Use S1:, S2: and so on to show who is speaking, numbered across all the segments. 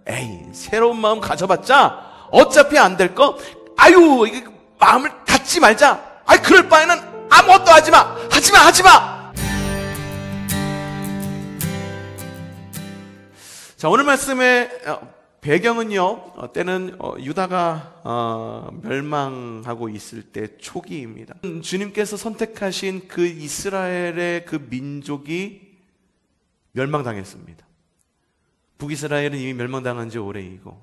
S1: 에이, 새로운 마음 가져봤자 어차피 안 될 거. 아유, 이게 마음을 닫지 말자. 아이, 그럴 바에는 아무것도 하지마. 하지마. 자, 오늘 말씀의 배경은요, 때는 유다가 멸망하고 있을 때 초기입니다. 주님께서 선택하신 그 이스라엘의 그 민족이 멸망당했습니다. 북이스라엘은 이미 멸망당한 지 오래이고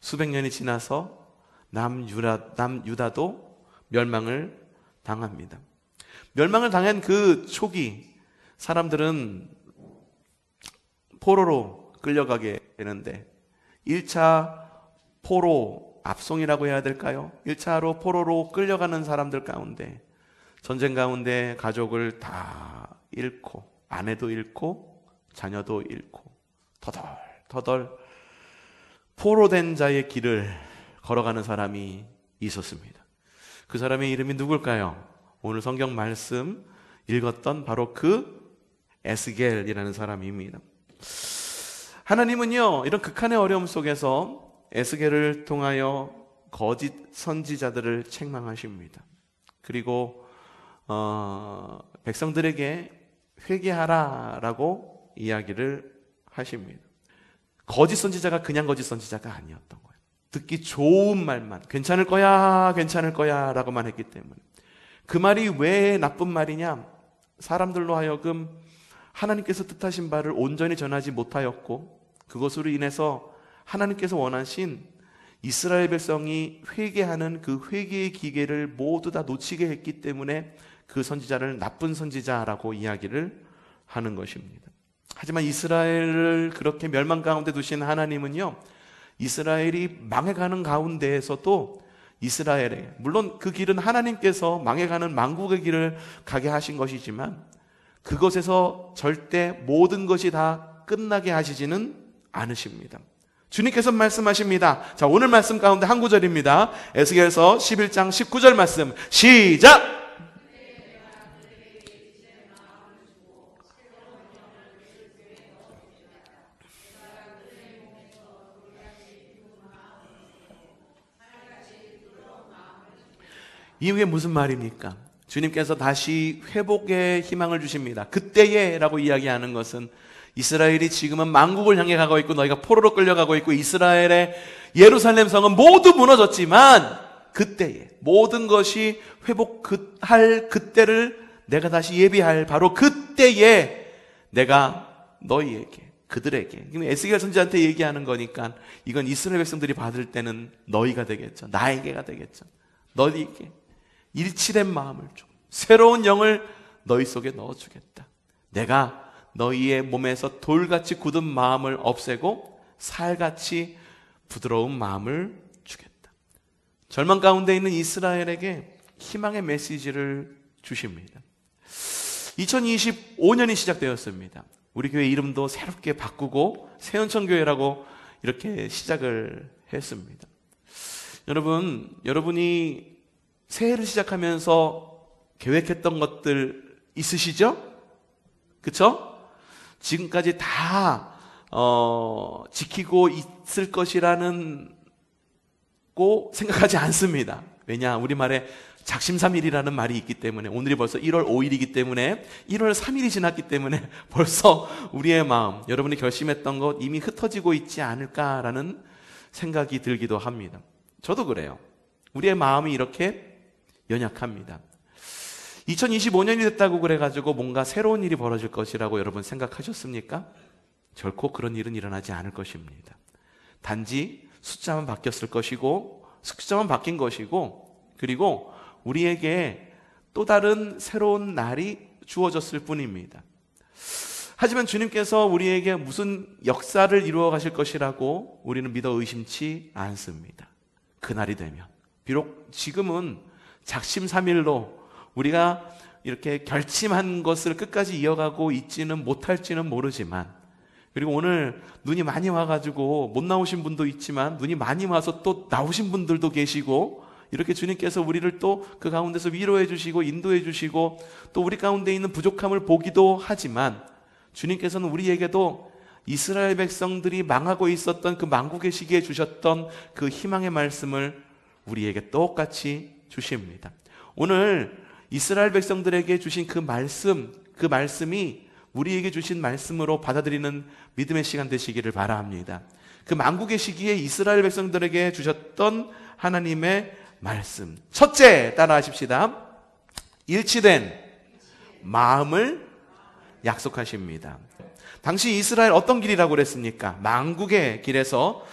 S1: 수백 년이 지나서 남유다도 멸망을 당합니다. 멸망을 당한 그 초기 사람들은 포로로 끌려가게 되는데 1차 포로 압송이라고 해야 될까요? 1차로 포로로 끌려가는 사람들 가운데 전쟁 가운데 가족을 다 잃고 아내도 잃고 자녀도 잃고 터덜터덜 포로된 자의 길을 걸어가는 사람이 있었습니다. 그 사람의 이름이 누굴까요? 오늘 성경 말씀 읽었던 바로 그 에스겔이라는 사람입니다. 하나님은요, 이런 극한의 어려움 속에서 에스겔을 통하여 거짓 선지자들을 책망하십니다. 그리고 백성들에게 회개하라라고 이야기를 하십니다. 거짓 선지자가 그냥 거짓 선지자가 아니었던 거예요. 듣기 좋은 말만, 괜찮을 거야 라고만 했기 때문에. 그 말이 왜 나쁜 말이냐? 사람들로 하여금 하나님께서 뜻하신 바를 온전히 전하지 못하였고, 그것으로 인해서 하나님께서 원하신 이스라엘 백성이 회개하는 그 회개의 기계를 모두 다 놓치게 했기 때문에 그 선지자를 나쁜 선지자라고 이야기를 하는 것입니다. 하지만 이스라엘을 그렇게 멸망 가운데 두신 하나님은요, 이스라엘이 망해가는 가운데에서도 이스라엘에, 물론 그 길은 하나님께서 망해가는 만국의 길을 가게 하신 것이지만 그것에서 절대 모든 것이 다 끝나게 하시지는 않으십니다. 주님께서 말씀하십니다. 자, 오늘 말씀 가운데 한 구절입니다. 에스겔서 11장 19절 말씀 시작! 이게 무슨 말입니까? 주님께서 다시 회복의 희망을 주십니다. 그때에 라고 이야기하는 것은 이스라엘이 지금은 만국을 향해 가고 있고 너희가 포로로 끌려가고 있고 이스라엘의 예루살렘 성은 모두 무너졌지만 그때에 모든 것이 회복할 그때를 내가 다시 예비할 바로 그때에 내가 너희에게 그들에게, 에스겔 선지자한테 얘기하는 거니까 이건 이스라엘 백성들이 받을 때는 너희가 되겠죠. 나에게가 되겠죠. 너희에게 일치된 마음을 줘. 새로운 영을 너희 속에 넣어주겠다. 내가 너희의 몸에서 돌같이 굳은 마음을 없애고 살같이 부드러운 마음을 주겠다. 절망 가운데 있는 이스라엘에게 희망의 메시지를 주십니다. 2025년이 시작되었습니다. 우리 교회 이름도 새롭게 바꾸고 새은천교회라고 이렇게 시작을 했습니다. 여러분이 새해를 시작하면서 계획했던 것들 있으시죠? 그쵸? 지금까지 다 지키고 있을 것이라는 고 생각하지 않습니다. 왜냐? 우리말에 작심삼일이라는 말이 있기 때문에 오늘이 벌써 1월 5일이기 때문에 1월 3일이 지났기 때문에 벌써 우리의 마음, 여러분이 결심했던 것 이미 흩어지고 있지 않을까라는 생각이 들기도 합니다. 저도 그래요. 우리의 마음이 이렇게 연약합니다. 2025년이 됐다고 그래가지고 뭔가 새로운 일이 벌어질 것이라고 여러분 생각하셨습니까? 결코 그런 일은 일어나지 않을 것입니다. 단지 숫자만 바뀌었을 것이고, 숫자만 바뀐 것이고, 그리고 우리에게 또 다른 새로운 날이 주어졌을 뿐입니다. 하지만 주님께서 우리에게 무슨 역사를 이루어 가실 것이라고 우리는 믿어 의심치 않습니다. 그날이 되면. 비록 지금은 작심삼일로 우리가 이렇게 결심한 것을 끝까지 이어가고 있지는 못할지는 모르지만, 그리고 오늘 눈이 많이 와가지고 못 나오신 분도 있지만 눈이 많이 와서 또 나오신 분들도 계시고, 이렇게 주님께서 우리를 또 그 가운데서 위로해 주시고 인도해 주시고 또 우리 가운데 있는 부족함을 보기도 하지만 주님께서는 우리에게도 이스라엘 백성들이 망하고 있었던 그 만국의 시기에 주셨던 그 희망의 말씀을 우리에게 똑같이 주십니다. 오늘 이스라엘 백성들에게 주신 그 말씀이 우리에게 주신 말씀으로 받아들이는 믿음의 시간 되시기를 바랍니다. 그 만국의 시기에 이스라엘 백성들에게 주셨던 하나님의 말씀. 첫째, 따라하십시다. 일치된 마음을 약속하십니다. 당시 이스라엘 어떤 길이라고 그랬습니까? 만국의 길에서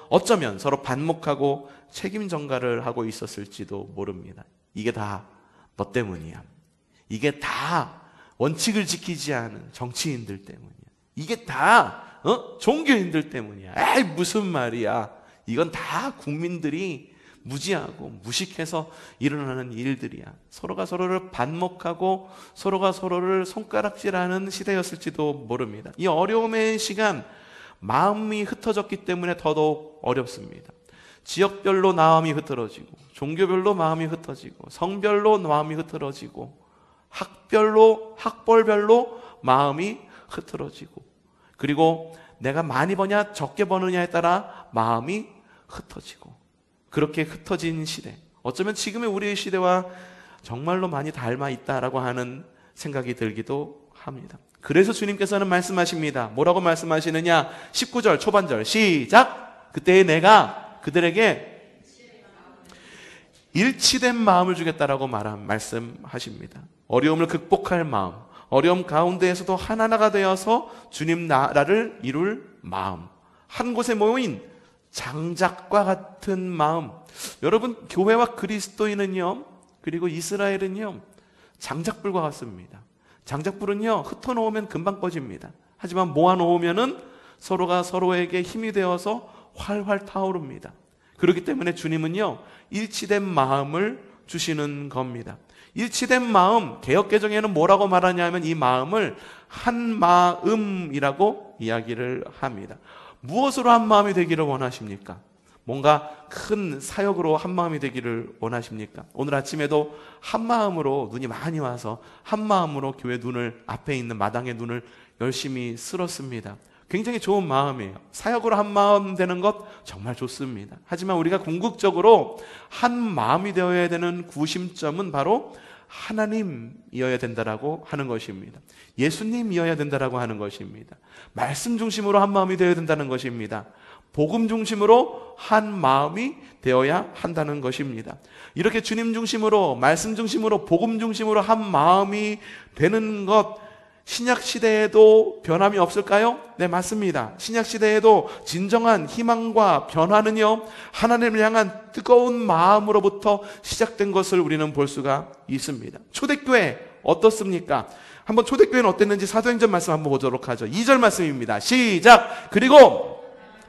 S1: 어쩌면 서로 반목하고 책임 전가를 하고 있었을지도 모릅니다. 이게 다 너 때문이야. 이게 다 원칙을 지키지 않은 정치인들 때문이야. 이게 다 종교인들 때문이야. 에이, 무슨 말이야. 이건 다 국민들이 무지하고 무식해서 일어나는 일들이야. 서로가 서로를 반목하고 서로가 서로를 손가락질하는 시대였을지도 모릅니다. 이 어려움의 시간, 마음이 흩어졌기 때문에 더더욱 어렵습니다. 지역별로 마음이 흐트러지고, 종교별로 마음이 흩어지고, 성별로 마음이 흐트러지고, 학벌별로 마음이 흐트러지고, 그리고 내가 많이 버냐 적게 버느냐에 따라 마음이 흩어지고, 그렇게 흩어진 시대, 어쩌면 지금의 우리의 시대와 정말로 많이 닮아 있다라고 하는 생각이 들기도 합니다. 그래서 주님께서는 말씀하십니다. 뭐라고 말씀하시느냐? 19절 초반절 시작. 그때에 내가 그들에게 일치된 마음을 주겠다라고 말씀하십니다. 어려움을 극복할 마음, 어려움 가운데에서도 하나가 되어서 주님 나라를 이룰 마음, 한 곳에 모인 장작과 같은 마음. 여러분, 교회와 그리스도인은요, 그리고 이스라엘은요, 장작불과 같습니다. 장작불은요, 흩어놓으면 금방 꺼집니다. 하지만 모아놓으면은 서로가 서로에게 힘이 되어서 활활 타오릅니다. 그렇기 때문에 주님은요, 일치된 마음을 주시는 겁니다. 일치된 마음, 개역개정에는 뭐라고 말하냐면 이 마음을 한 마음이라고 이야기를 합니다. 무엇으로 한 마음이 되기를 원하십니까? 뭔가 큰 사역으로 한 마음이 되기를 원하십니까? 오늘 아침에도 한 마음으로 눈이 많이 와서 한 마음으로 교회 눈을, 앞에 있는 마당의 눈을 열심히 쓸었습니다. 굉장히 좋은 마음이에요. 사역으로 한 마음 되는 것 정말 좋습니다. 하지만 우리가 궁극적으로 한 마음이 되어야 되는 구심점은 바로 하나님이어야 된다라고 하는 것입니다. 예수님이어야 된다라고 하는 것입니다. 말씀 중심으로 한 마음이 되어야 된다는 것입니다. 복음 중심으로 한 마음이 되어야 한다는 것입니다. 이렇게 주님 중심으로, 말씀 중심으로, 복음 중심으로 한 마음이 되는 것, 신약 시대에도 변함이 없을까요? 네, 맞습니다. 신약 시대에도 진정한 희망과 변화는요, 하나님을 향한 뜨거운 마음으로부터 시작된 것을 우리는 볼 수가 있습니다. 초대교회 어떻습니까? 한번 초대교회는 어땠는지 사도행전 말씀 한번 보도록 하죠. 2절 말씀입니다. 시작. 그리고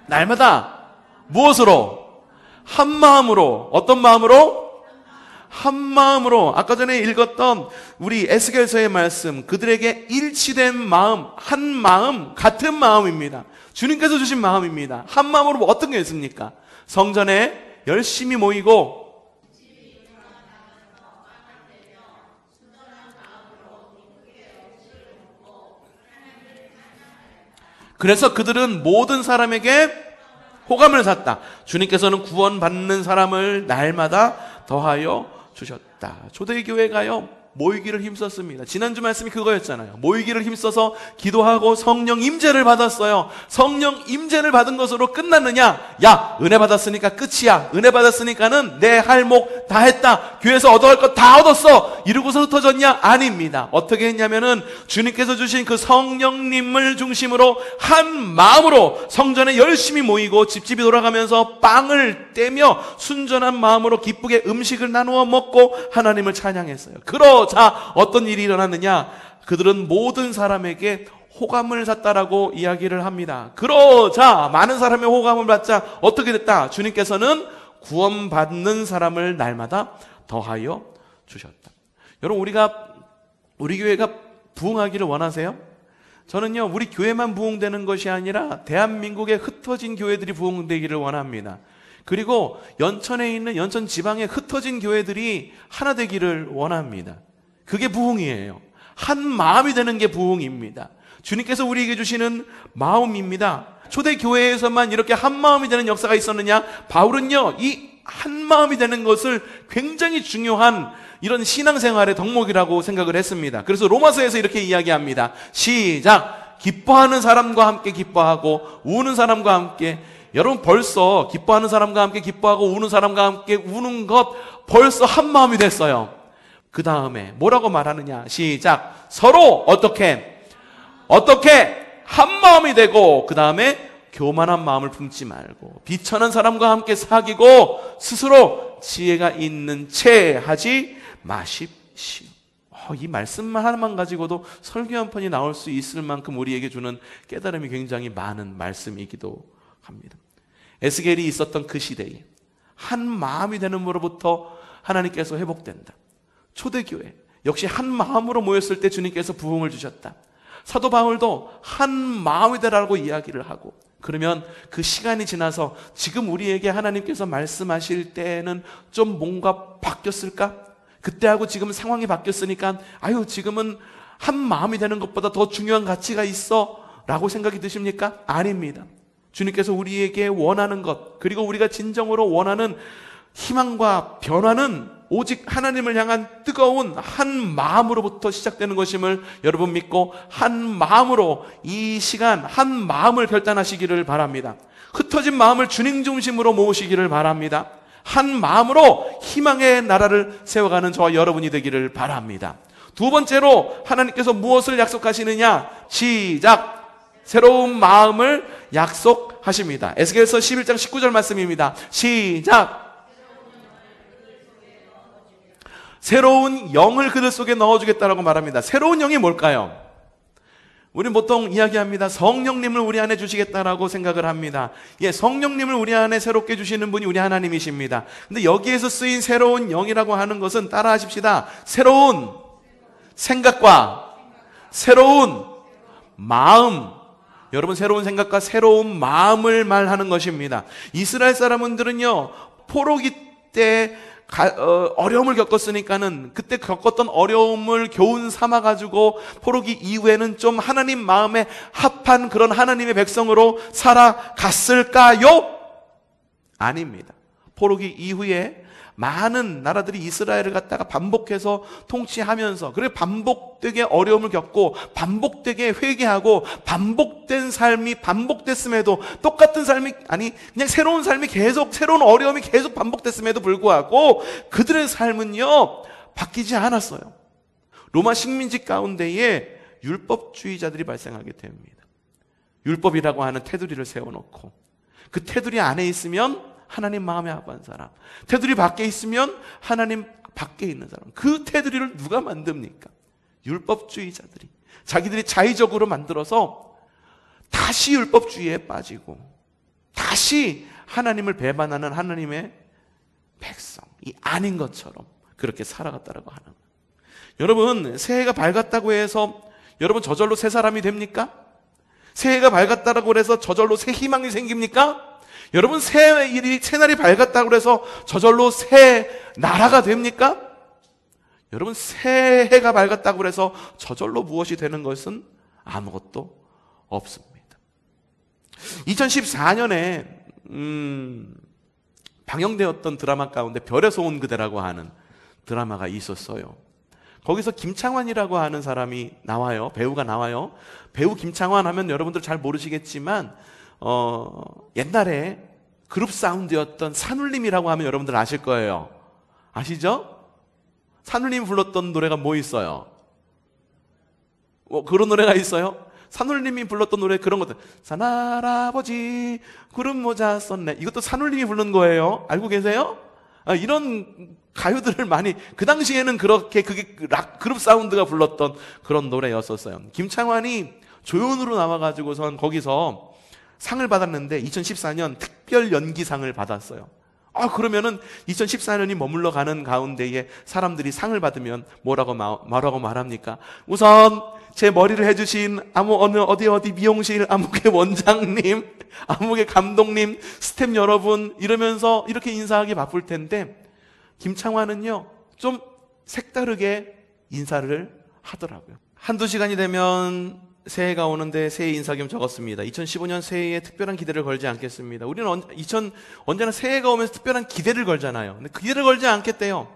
S1: 날마다 무엇으로? 한 마음으로. 어떤 마음으로? 한 마음으로. 아까 전에 읽었던 우리 에스겔서의 말씀, 그들에게 일치된 마음, 한 마음, 같은 마음입니다. 주님께서 주신 마음입니다. 한 마음으로 어떤 게 있습니까? 성전에 열심히 모이고 그래서 그들은 모든 사람에게 호감을 샀다. 주님께서는 구원받는 사람을 날마다 더하여 주셨다. 초대교회가요, 모이기를 힘썼습니다. 지난주 말씀이 그거였잖아요. 모이기를 힘써서 기도하고 성령 임재를 받았어요. 성령 임재를 받은 것으로 끝났느냐? 야, 은혜 받았으니까 끝이야. 은혜 받았으니까는 내 할 목 다 했다. 교회에서 얻어갈 것 다 얻었어. 이러고서 흩어졌냐? 아닙니다. 어떻게 했냐면은 주님께서 주신 그 성령님을 중심으로 한 마음으로 성전에 열심히 모이고 집집이 돌아가면서 빵을 떼며 순전한 마음으로 기쁘게 음식을 나누어 먹고 하나님을 찬양했어요. 자, 어떤 일이 일어났느냐? 그들은 모든 사람에게 호감을 샀다라고 이야기를 합니다. 그러자 많은 사람의 호감을 받자 어떻게 됐다? 주님께서는 구원받는 사람을 날마다 더하여 주셨다. 여러분, 우리 교회가 부흥하기를 원하세요? 저는요, 우리 교회만 부흥되는 것이 아니라 대한민국의 흩어진 교회들이 부흥되기를 원합니다. 그리고 연천에 있는 연천 지방의 흩어진 교회들이 하나 되기를 원합니다. 그게 부흥이에요. 한 마음이 되는 게 부흥입니다. 주님께서 우리에게 주시는 마음입니다. 초대교회에서만 이렇게 한마음이 되는 역사가 있었느냐? 바울은요, 이 한마음이 되는 것을 굉장히 중요한 이런 신앙생활의 덕목이라고 생각을 했습니다. 그래서 로마서에서 이렇게 이야기합니다. 시작! 기뻐하는 사람과 함께 기뻐하고 우는 사람과 함께. 여러분, 벌써 기뻐하는 사람과 함께 기뻐하고 우는 사람과 함께 우는 것 벌써 한마음이 됐어요. 그 다음에 뭐라고 말하느냐? 시작! 서로 어떻게 한마음이 되고, 그 다음에 교만한 마음을 품지 말고 비천한 사람과 함께 사귀고 스스로 지혜가 있는 채 하지 마십시오. 이 말씀만 하나만 가지고도 설교 한 편이 나올 수 있을 만큼 우리에게 주는 깨달음이 굉장히 많은 말씀이기도 합니다. 에스겔이 있었던 그 시대에 한 마음이 되는으로부터 하나님께서 회복된다. 초대교회 역시 한 마음으로 모였을 때 주님께서 부흥을 주셨다. 사도 바울도 한 마음이 되라고 이야기를 하고, 그러면 그 시간이 지나서 지금 우리에게 하나님께서 말씀하실 때는 좀 뭔가 바뀌었을까? 그때하고 지금 상황이 바뀌었으니까 지금은 한 마음이 되는 것보다 더 중요한 가치가 있어 라고 생각이 드십니까? 아닙니다. 주님께서 우리에게 원하는 것, 그리고 우리가 진정으로 원하는 희망과 변화는 오직 하나님을 향한 뜨거운 한 마음으로부터 시작되는 것임을 여러분 믿고 한 마음으로 이 시간 한 마음을 결단하시기를 바랍니다. 흩어진 마음을 주님 중심으로 모으시기를 바랍니다. 한 마음으로 희망의 나라를 세워가는 저와 여러분이 되기를 바랍니다. 두 번째로 하나님께서 무엇을 약속하시느냐? 시작! 새로운 마음을 약속하십니다. 에스겔서 11장 19절 말씀입니다. 시작! 새로운 영을 그들 속에 넣어주겠다라고 말합니다. 새로운 영이 뭘까요? 우리는 보통 이야기합니다. 성령님을 우리 안에 주시겠다라고 생각을 합니다. 성령님을 우리 안에 새롭게 주시는 분이 우리 하나님이십니다. 근데 여기에서 쓰인 새로운 영이라고 하는 것은 따라 하십시다. 새로운 생각과 새로운 마음. 여러분, 새로운 생각과 새로운 마음을 말하는 것입니다. 이스라엘 사람들은요, 포로기 때 어려움을 겪었으니까는 그때 겪었던 어려움을 교훈 삼아가지고 포로기 이후에는 좀 하나님 마음에 합한 그런 하나님의 백성으로 살아갔을까요? 아닙니다. 포로기 이후에 많은 나라들이 이스라엘을 갖다가 반복해서 통치하면서, 그리고 반복되게 어려움을 겪고 반복되게 회개하고 반복된 삶이 반복됐음에도, 똑같은 삶이 그냥 새로운 삶이 계속, 새로운 어려움이 계속 반복됐음에도 불구하고 그들의 삶은요 바뀌지 않았어요. 로마 식민지 가운데에 율법주의자들이 발생하게 됩니다. 율법이라고 하는 테두리를 세워놓고 그 테두리 안에 있으면 하나님 마음에 합한 사람, 테두리 밖에 있으면 하나님 밖에 있는 사람. 그 테두리를 누가 만듭니까? 율법주의자들이 자기들이 자의적으로 만들어서 다시 율법주의에 빠지고 다시 하나님을 배반하는 하나님의 백성이 아닌 것처럼 그렇게 살아갔다라고 하는 거예요. 여러분, 새해가 밝았다고 해서 여러분 저절로 새 사람이 됩니까? 새해가 밝았다고 해서 저절로 새 희망이 생깁니까? 여러분, 새날이 밝았다고 해서 저절로 새 나라가 됩니까? 여러분, 새해가 밝았다고 해서 저절로 무엇이 되는 것은 아무것도 없습니다. 2014년에 방영되었던 드라마 가운데 별에서 온 그대라고 하는 드라마가 있었어요. 거기서 김창완이라고 하는 사람이 나와요. 배우가 나와요. 배우 김창완 하면 여러분들 잘 모르시겠지만 옛날에 그룹 사운드였던 산울림이라고 하면 여러분들 아실 거예요. 아시죠? 산울림이 불렀던 노래가 뭐 있어요? 그런 노래가 있어요? 산울림이 불렀던 노래 그런 것들. 산할아버지 구름 모자 썼네. 이것도 산울림이 부른 거예요. 알고 계세요? 이런 가요들을 많이, 그 당시에는 그렇게 그게 그룹 사운드가 불렀던 그런 노래였었어요. 김창완이 조연으로 나와가지고선 거기서 상을 받았는데 2014년 특별 연기상을 받았어요. 그러면은 2014년이 머물러 가는 가운데에 사람들이 상을 받으면 뭐라고 말합니까? 우선 제 머리를 해주신 어디 미용실 아무개 원장님, 아무개 감독님, 스텝 여러분 이러면서 이렇게 인사하기 바쁠 텐데 김창완은요 좀 색다르게 인사를 하더라고요. 한두 시간이 되면 새해가 오는데 새해 인사 겸 적었습니다. 2015년 새해에 특별한 기대를 걸지 않겠습니다. 우리는 언제나 새해가 오면서 특별한 기대를 걸잖아요. 근데 그 기대를 걸지 않겠대요.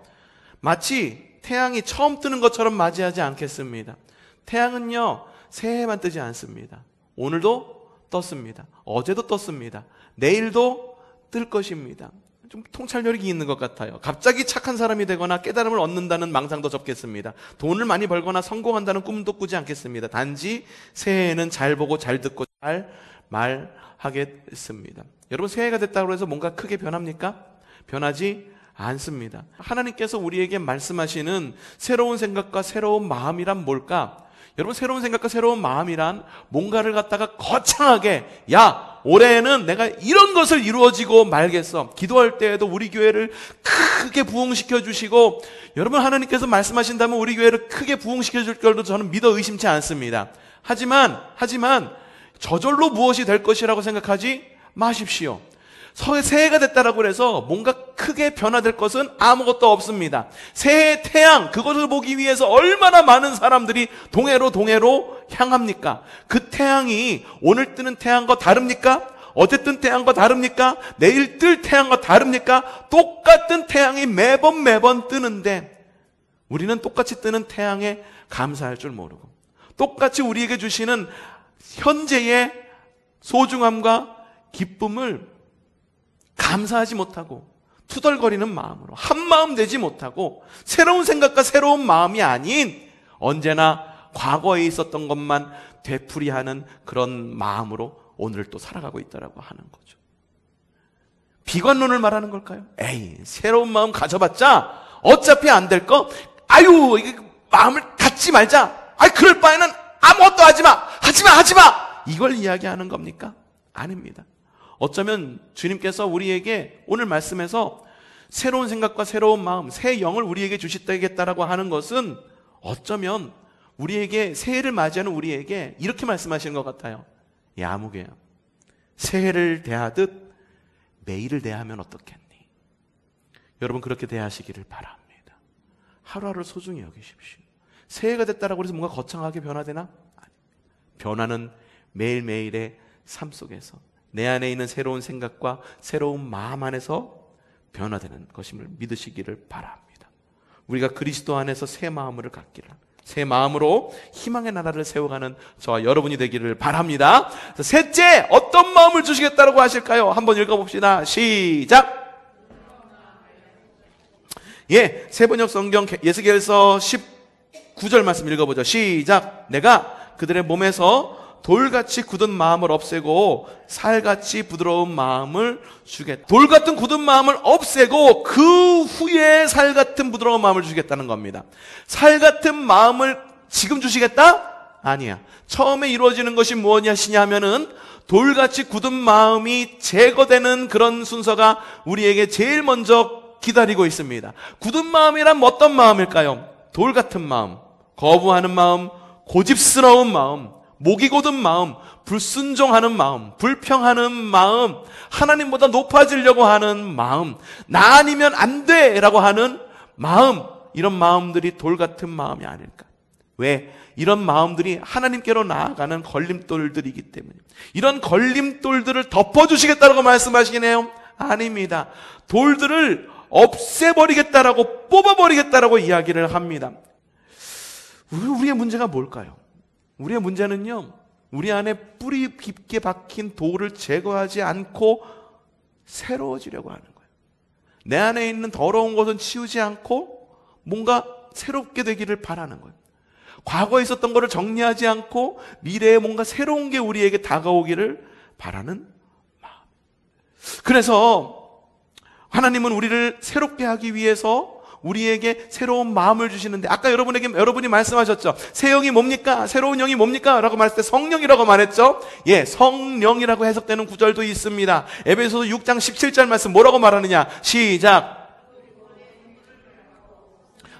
S1: 마치 태양이 처음 뜨는 것처럼 맞이하지 않겠습니다. 태양은요, 새해만 뜨지 않습니다. 오늘도 떴습니다. 어제도 떴습니다. 내일도 뜰 것입니다. 좀 통찰력이 있는 것 같아요. 갑자기 착한 사람이 되거나 깨달음을 얻는다는 망상도 접겠습니다. 돈을 많이 벌거나 성공한다는 꿈도 꾸지 않겠습니다. 단지 새해에는 잘 보고 잘 듣고 잘 말하겠습니다. 여러분, 새해가 됐다고 해서 뭔가 크게 변합니까? 변하지 않습니다. 하나님께서 우리에게 말씀하시는 새로운 생각과 새로운 마음이란 뭘까? 여러분, 새로운 생각과 새로운 마음이란 뭔가를 갖다가 거창하게, 야, 올해에는 내가 이런 것을 이루어지고 말겠어. 기도할 때에도 우리 교회를 크게 부흥시켜 주시고, 여러분, 하나님께서 말씀하신다면 우리 교회를 크게 부흥시켜 줄 걸도 저는 믿어 의심치 않습니다. 하지만 저절로 무엇이 될 것이라고 생각하지 마십시오. 새해가 됐다라고 해서 뭔가 크게 변화될 것은 아무것도 없습니다. 새해의 태양, 그것을 보기 위해서 얼마나 많은 사람들이 동해로 향합니까? 그 태양이 오늘 뜨는 태양과 다릅니까? 어제 뜬 태양과 다릅니까? 내일 뜰 태양과 다릅니까? 똑같은 태양이 매번 뜨는데 우리는 똑같이 뜨는 태양에 감사할 줄 모르고, 똑같이 우리에게 주시는 현재의 소중함과 기쁨을 감사하지 못하고 투덜거리는 마음으로 한마음 되지 못하고 새로운 생각과 새로운 마음이 아닌 언제나 과거에 있었던 것만 되풀이하는 그런 마음으로 오늘을 또 살아가고 있다라고 하는 거죠. 비관론을 말하는 걸까요? 에이, 새로운 마음 가져봤자 어차피 안 될 거, 아유, 이게 마음을 닫지 말자, 아이, 그럴 바에는 아무것도 하지마, 이걸 이야기하는 겁니까? 아닙니다. 어쩌면 주님께서 우리에게 오늘 말씀에서 새로운 생각과 새로운 마음, 새 영을 우리에게 주시겠다라고 하는 것은 어쩌면 우리에게, 새해를 맞이하는 우리에게 이렇게 말씀하시는 것 같아요. 야, 아무개야, 새해를 대하듯 매일을 대하면 어떻겠니? 여러분, 그렇게 대하시기를 바랍니다. 하루하루를 소중히 여기십시오. 새해가 됐다라고 해서 뭔가 거창하게 변화되나? 아니, 변화는 매일매일의 삶 속에서 내 안에 있는 새로운 생각과 새로운 마음 안에서 변화되는 것임을 믿으시기를 바랍니다. 우리가 그리스도 안에서 새 마음을 갖기를, 새 마음으로 희망의 나라를 세워가는 저와 여러분이 되기를 바랍니다. 셋째, 어떤 마음을 주시겠다고 하실까요? 한번 읽어봅시다. 시작! 예, 세번역 성경 예스겔서 19절 말씀 읽어보죠. 시작! 내가 그들의 몸에서 돌같이 굳은 마음을 없애고 살같이 부드러운 마음을 주겠다. 돌같은 굳은 마음을 없애고 그 후에 살같은 부드러운 마음을 주겠다는 겁니다. 살같은 마음을 지금 주시겠다? 아니야. 처음에 이루어지는 것이 무엇이냐 하면은 돌같이 굳은 마음이 제거되는 그런 순서가 우리에게 제일 먼저 기다리고 있습니다. 굳은 마음이란 어떤 마음일까요? 돌같은 마음, 거부하는 마음, 고집스러운 마음, 목이 곧은 마음, 불순종하는 마음, 불평하는 마음, 하나님보다 높아지려고 하는 마음, 나 아니면 안 돼라고 하는 마음, 이런 마음들이 돌같은 마음이 아닐까. 왜? 이런 마음들이 하나님께로 나아가는 걸림돌들이기 때문에. 이런 걸림돌들을 덮어주시겠다고 말씀하시네요. 아닙니다. 돌들을 없애버리겠다라고, 뽑아버리겠다라고 이야기를 합니다. 우리의 문제가 뭘까요? 우리의 문제는요, 우리 안에 뿌리 깊게 박힌 돌을 제거하지 않고 새로워지려고 하는 거예요. 내 안에 있는 더러운 것은 치우지 않고 뭔가 새롭게 되기를 바라는 거예요. 과거에 있었던 것을 정리하지 않고 미래에 뭔가 새로운 게 우리에게 다가오기를 바라는 마음. 그래서 하나님은 우리를 새롭게 하기 위해서 우리에게 새로운 마음을 주시는데, 아까 여러분이 말씀하셨죠. 새 영이 뭡니까? 새로운 영이 뭡니까? 라고 말했을 때 성령이라고 말했죠. 예, 성령이라고 해석되는 구절도 있습니다. 에베소서 6장 17절 말씀 뭐라고 말하느냐? 시작!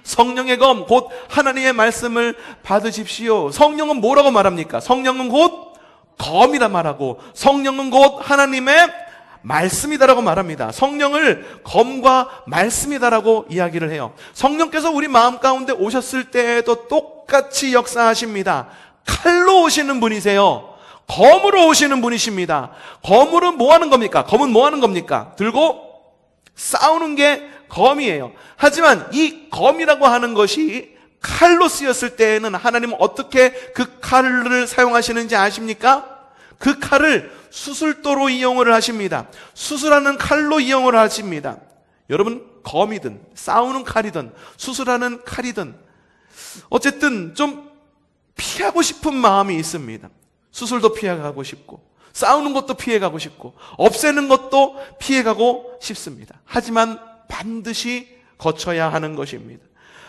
S1: 성령의 검, 곧 하나님의 말씀을 받으십시오. 성령은 뭐라고 말합니까? 성령은 곧 검이라 말하고, 성령은 곧 하나님의 말씀이다라고 말합니다. 성령을 검과 말씀이다라고 이야기를 해요. 성령께서 우리 마음 가운데 오셨을 때에도 똑같이 역사하십니다. 칼로 오시는 분이세요. 검으로 오시는 분이십니다. 검으로 뭐 하는 겁니까? 검은 뭐 하는 겁니까? 들고 싸우는 게 검이에요. 하지만 이 검이라고 하는 것이 칼로 쓰였을 때에는 하나님은 어떻게 그 칼을 사용하시는지 아십니까? 그 칼을 수술도로 이용을 하십니다. 수술하는 칼로 이용을 하십니다. 여러분, 검이든 싸우는 칼이든 수술하는 칼이든 어쨌든 좀 피하고 싶은 마음이 있습니다. 수술도 피해가고 싶고 싸우는 것도 피해가고 싶고 없애는 것도 피해가고 싶습니다. 하지만 반드시 거쳐야 하는 것입니다.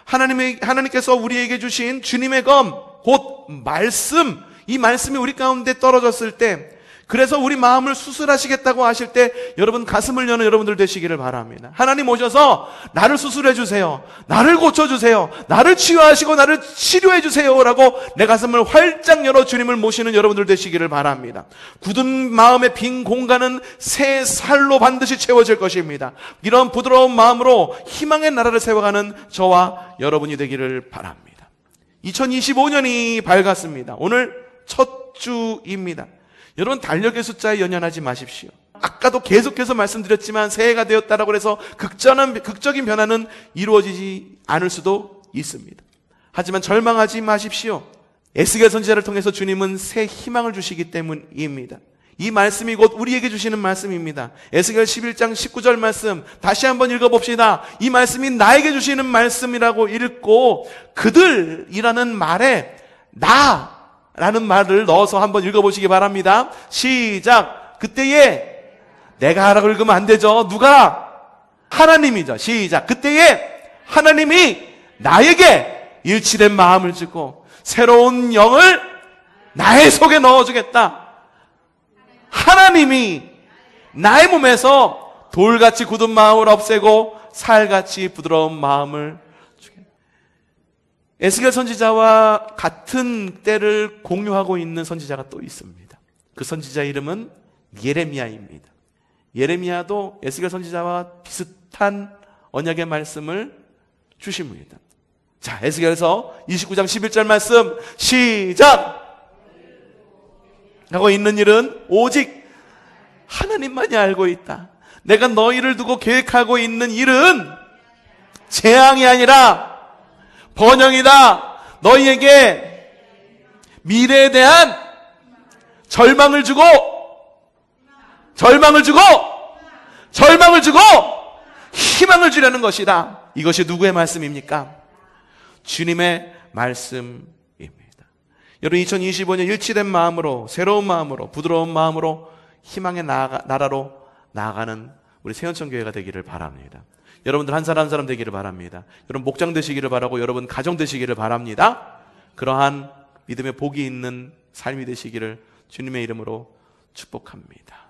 S1: 하나님께서 우리에게 주신 주님의 검, 곧 말씀, 이 말씀이 우리 가운데 떨어졌을 때, 그래서 우리 마음을 수술하시겠다고 하실 때 여러분 가슴을 여는 여러분들 되시기를 바랍니다. 하나님 오셔서 나를 수술해 주세요, 나를 고쳐주세요, 나를 치유하시고 나를 치료해 주세요 라고 내 가슴을 활짝 열어 주님을 모시는 여러분들 되시기를 바랍니다. 굳은 마음의 빈 공간은 새 살로 반드시 채워질 것입니다. 이런 부드러운 마음으로 희망의 나라를 세워가는 저와 여러분이 되기를 바랍니다. 2025년이 밝았습니다. 오늘 첫 주입니다. 여러분, 달력의 숫자에 연연하지 마십시오. 아까도 계속해서 말씀드렸지만 새해가 되었다라고 해서 극적인 변화는 이루어지지 않을 수도 있습니다. 하지만 절망하지 마십시오. 에스겔 선지자를 통해서 주님은 새 희망을 주시기 때문입니다. 이 말씀이 곧 우리에게 주시는 말씀입니다. 에스겔 11장 19절 말씀 다시 한번 읽어봅시다. 이 말씀이 나에게 주시는 말씀이라고 읽고 그들이라는 말에 라는 말을 넣어서 한번 읽어보시기 바랍니다. 시작. 그때에 내가 하라고 읽으면 안 되죠. 누가? 하나님이죠. 시작. 그때에 하나님이 나에게 일치된 마음을 주고 새로운 영을 나의 속에 넣어주겠다. 하나님이 나의 몸에서 돌같이 굳은 마음을 없애고 살같이 부드러운 마음을 주겠다. 에스겔 선지자와 같은 때를 공유하고 있는 선지자가 또 있습니다. 그 선지자 이름은 예레미야입니다. 예레미야도 에스겔 선지자와 비슷한 언약의 말씀을 주십니다. 자, 에스겔에서 29장 11절 말씀 시작! 하고 있는 일은 오직 하나님만이 알고 있다. 내가 너희를 두고 계획하고 있는 일은 재앙이 아니라 번영이다. 너희에게 미래에 대한 절망을 주고 희망을 주려는 것이다. 이것이 누구의 말씀입니까? 주님의 말씀입니다. 여러분, 2025년 일치된 마음으로, 새로운 마음으로, 부드러운 마음으로 희망의 나라로 나아가는 우리 세원천교회가 되기를 바랍니다. 여러분들 한 사람 한 사람 되기를 바랍니다. 여러분 목장 되시기를 바라고 여러분 가정 되시기를 바랍니다. 그러한 믿음의 복이 있는 삶이 되시기를 주님의 이름으로 축복합니다.